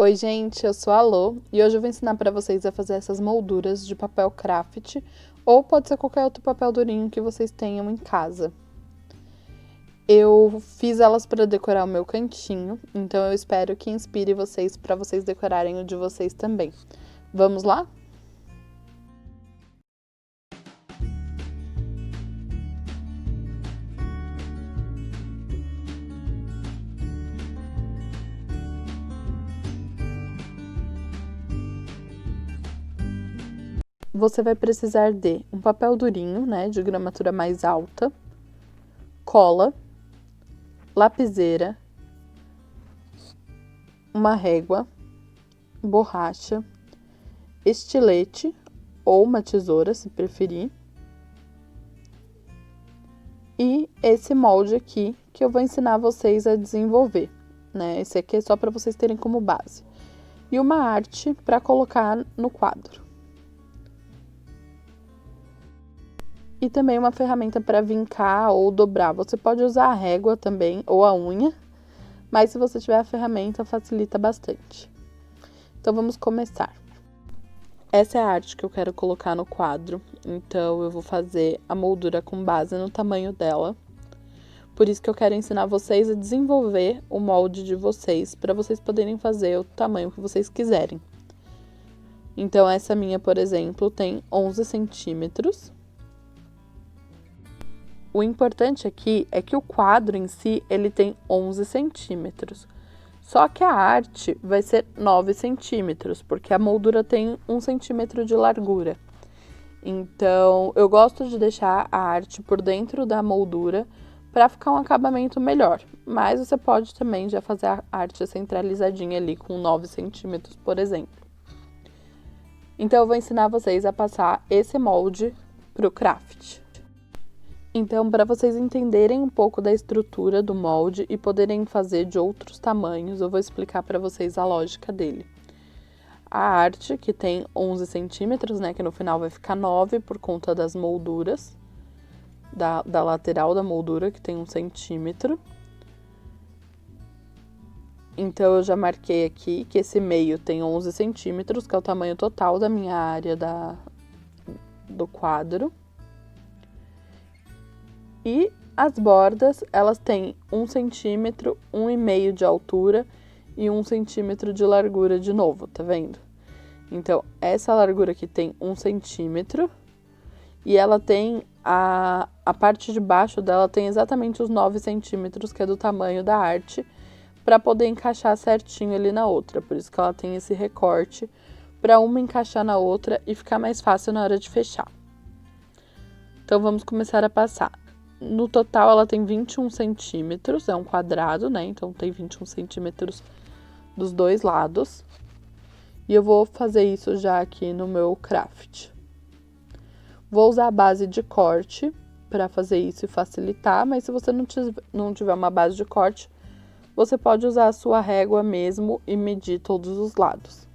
Oi gente, eu sou a Lô e hoje eu vou ensinar para vocês a fazer essas molduras de papel craft ou pode ser qualquer outro papel durinho que vocês tenham em casa. Eu fiz elas para decorar o meu cantinho, então eu espero que inspire vocês para vocês decorarem o de vocês também. Vamos lá? Você vai precisar de um papel durinho, né, de gramatura mais alta, cola, lapiseira, uma régua, borracha, estilete ou uma tesoura, se preferir, e esse molde aqui que eu vou ensinar vocês a desenvolver, né? Esse aqui é só para vocês terem como base. E uma arte para colocar no quadro. E também uma ferramenta para vincar ou dobrar. Você pode usar a régua também ou a unha, mas se você tiver a ferramenta facilita bastante. Então vamos começar. Essa é a arte que eu quero colocar no quadro, então eu vou fazer a moldura com base no tamanho dela. Por isso que eu quero ensinar vocês a desenvolver o molde de vocês, para vocês poderem fazer o tamanho que vocês quiserem. Então essa minha, por exemplo, tem 11 centímetros. O importante aqui é que o quadro em si, ele tem 11 centímetros. Só que a arte vai ser 9 centímetros, porque a moldura tem 1 centímetro de largura. Então, eu gosto de deixar a arte por dentro da moldura para ficar um acabamento melhor. Mas você pode também já fazer a arte centralizadinha ali com 9 centímetros, por exemplo. Então, eu vou ensinar vocês a passar esse molde para o craft. Então, para vocês entenderem um pouco da estrutura do molde e poderem fazer de outros tamanhos, eu vou explicar para vocês a lógica dele. A arte, que tem 11 centímetros, né, que no final vai ficar 9 por conta das molduras, da lateral da moldura, que tem 1 centímetro. Então, eu já marquei aqui que esse meio tem 11 centímetros, que é o tamanho total da minha área do quadro. E as bordas, elas têm 1 centímetro, 1,5 de altura e 1 centímetro de largura de novo, tá vendo? Então, essa largura aqui tem 1 centímetro e ela tem a parte de baixo dela tem exatamente os 9 centímetros, que é do tamanho da arte, para poder encaixar certinho ali na outra. Por isso que ela tem esse recorte, para uma encaixar na outra e ficar mais fácil na hora de fechar. Então, vamos começar a passar. No total, ela tem 21 centímetros, é um quadrado, né? Então, tem 21 centímetros dos dois lados. E eu vou fazer isso já aqui no meu craft. Vou usar a base de corte para fazer isso e facilitar, mas se você não tiver uma base de corte, você pode usar a sua régua mesmo e medir todos os lados.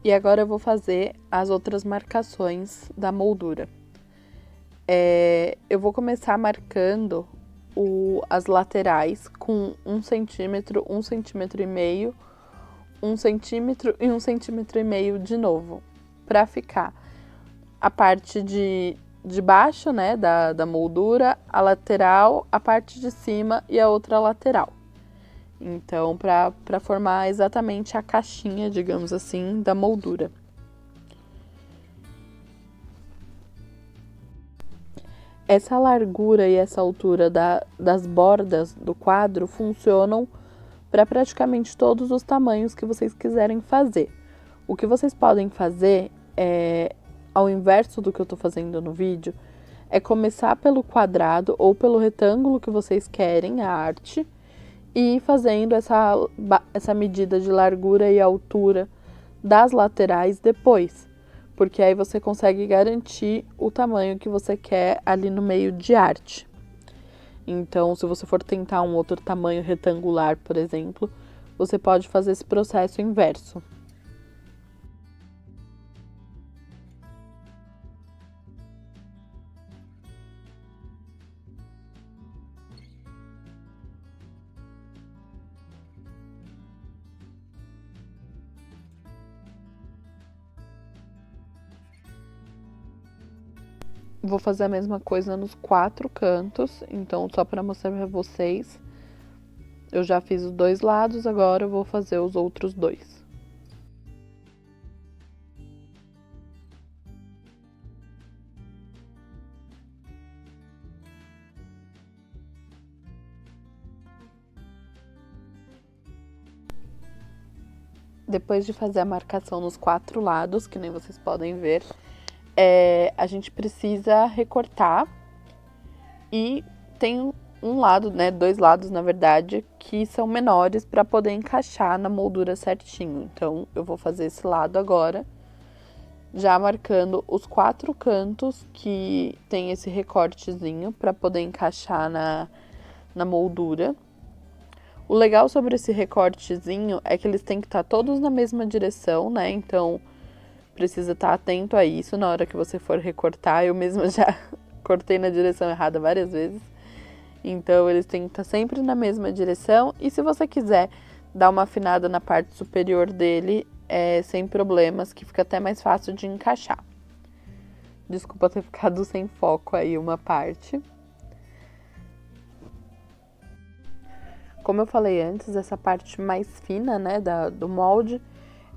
E agora eu vou fazer as outras marcações da moldura. Eu vou começar marcando as laterais com 1 centímetro, 1,5 centímetro, 1 centímetro e 1,5 centímetro de novo. Para ficar a parte de baixo, né, da moldura, a lateral, a parte de cima e a outra lateral. Então, para formar exatamente a caixinha, digamos assim, da moldura. Essa largura e essa altura das bordas do quadro funcionam para praticamente todos os tamanhos que vocês quiserem fazer. O que vocês podem fazer, ao inverso do que eu estou fazendo no vídeo, é começar pelo quadrado ou pelo retângulo que vocês querem, a arte, e ir fazendo essa medida de largura e altura das laterais depois, porque aí você consegue garantir o tamanho que você quer ali no meio de arte. Então, se você for tentar um outro tamanho retangular, por exemplo, você pode fazer esse processo inverso. Vou fazer a mesma coisa nos 4 cantos, então só para mostrar para vocês. Eu já fiz os 2 lados, agora eu vou fazer os outros 2. Depois de fazer a marcação nos 4 lados, que nem vocês podem ver, a gente precisa recortar e tem um lado, né, 2 lados na verdade, que são menores para poder encaixar na moldura certinho. Então eu vou fazer esse lado agora, já marcando os 4 cantos que tem esse recortezinho para poder encaixar na moldura. O legal sobre esse recortezinho é que eles têm que estar todos na mesma direção, né? Então, precisa estar atento a isso na hora que você for recortar. Eu mesma já cortei na direção errada várias vezes. Então, eles têm que estar sempre na mesma direção. E se você quiser dar uma afinada na parte superior dele, sem problemas, que fica até mais fácil de encaixar. Desculpa ter ficado sem foco aí uma parte. Como eu falei antes, essa parte mais fina, né, do molde,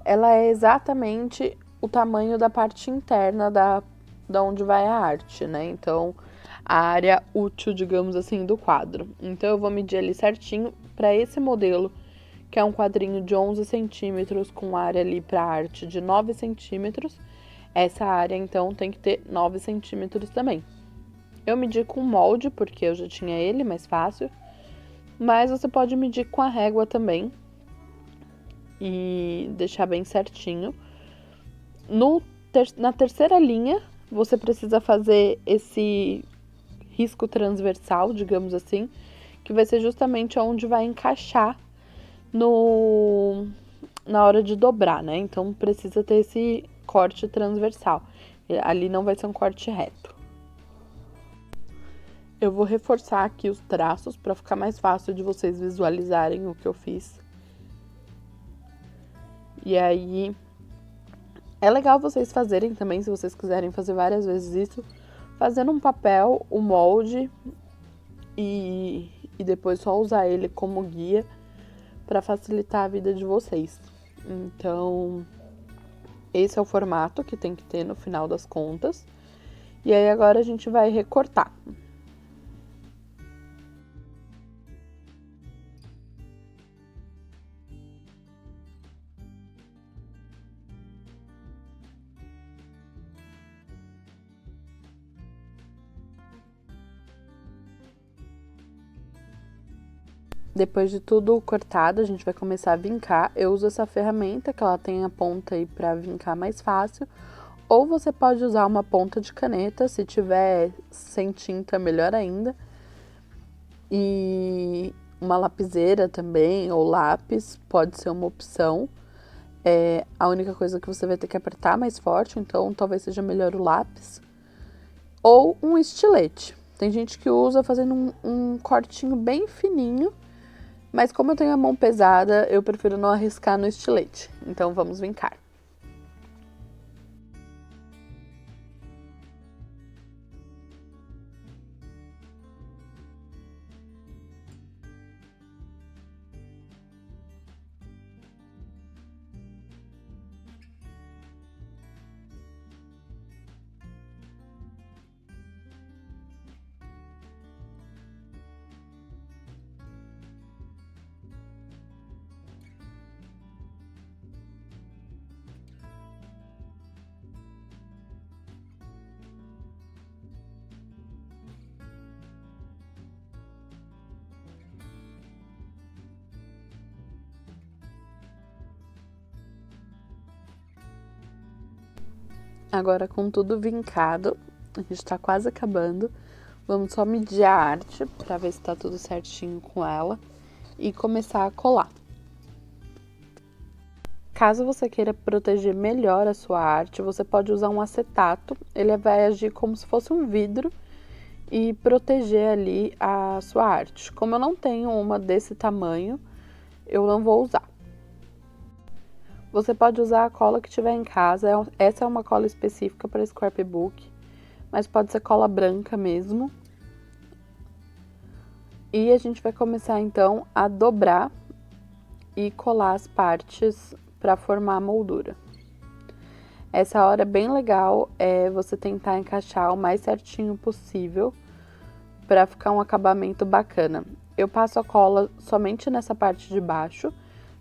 ela é exatamente o tamanho da parte interna da onde vai a arte, né? Então, a área útil, digamos assim, do quadro. Então, eu vou medir ali certinho para esse modelo, que é um quadrinho de 11 centímetros com área ali para arte de 9 centímetros. Essa área, então, tem que ter 9 centímetros também. Eu medi com molde, porque eu já tinha ele, mais fácil. Mas você pode medir com a régua também e deixar bem certinho. Na terceira linha, você precisa fazer esse risco transversal, digamos assim, que vai ser justamente onde vai encaixar na hora de dobrar, né? Então, precisa ter esse corte transversal. Ali não vai ser um corte reto. Eu vou reforçar aqui os traços para ficar mais fácil de vocês visualizarem o que eu fiz. E aí, é legal vocês fazerem também, se vocês quiserem fazer várias vezes isso, fazendo um papel, o molde e depois só usar ele como guia para facilitar a vida de vocês. Então, esse é o formato que tem que ter no final das contas. E aí agora a gente vai recortar. Depois de tudo cortado, a gente vai começar a vincar. Eu uso essa ferramenta, que ela tem a ponta aí para vincar mais fácil. Ou você pode usar uma ponta de caneta, se tiver sem tinta, melhor ainda. E uma lapiseira também, ou lápis, pode ser uma opção. A única coisa que você vai ter que apertar mais forte, então talvez seja melhor o lápis. Ou um estilete. Tem gente que usa fazendo um cortinho bem fininho. Mas como eu tenho a mão pesada, eu prefiro não arriscar no estilete. Então, vamos vincar. Agora, com tudo vincado, a gente tá quase acabando. Vamos só medir a arte pra ver se tá tudo certinho com ela e começar a colar. Caso você queira proteger melhor a sua arte, você pode usar um acetato. Ele vai agir como se fosse um vidro e proteger ali a sua arte. Como eu não tenho uma desse tamanho, eu não vou usar. Você pode usar a cola que tiver em casa. Essa é uma cola específica para scrapbook, mas pode ser cola branca mesmo. E a gente vai começar então a dobrar e colar as partes para formar a moldura. Essa hora é bem legal você tentar encaixar o mais certinho possível para ficar um acabamento bacana. Eu passo a cola somente nessa parte de baixo,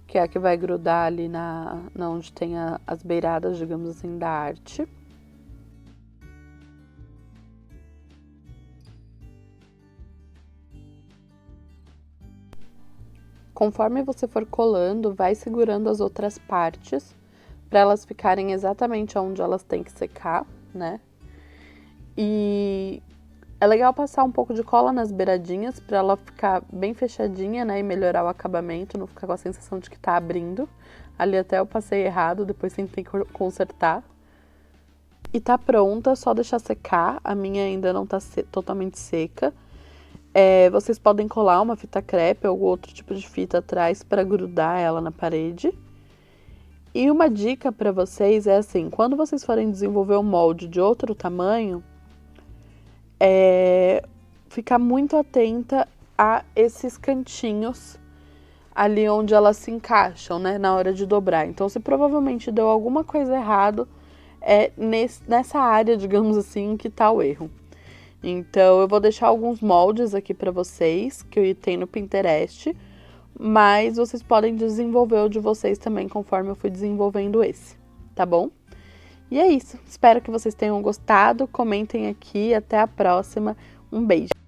que é a que vai grudar ali na onde tem as beiradas, digamos assim, da arte. Conforme você for colando, vai segurando as outras partes para elas ficarem exatamente onde elas têm que secar, né? E é legal passar um pouco de cola nas beiradinhas para ela ficar bem fechadinha, né? E melhorar o acabamento, não ficar com a sensação de que tá abrindo. Ali até eu passei errado, depois tentei consertar. E tá pronta, só deixar secar. A minha ainda não tá totalmente seca. Vocês podem colar uma fita crepe ou outro tipo de fita atrás para grudar ela na parede. E uma dica para vocês é assim, quando vocês forem desenvolver um molde de outro tamanho, ficar muito atenta a esses cantinhos ali onde elas se encaixam, né, na hora de dobrar. Então, se provavelmente deu alguma coisa errado, nessa área, digamos assim, que tá o erro. Então, eu vou deixar alguns moldes aqui para vocês, que eu tenho no Pinterest, mas vocês podem desenvolver o de vocês também, conforme eu fui desenvolvendo esse, tá bom? E é isso, espero que vocês tenham gostado, comentem aqui, até a próxima, um beijo!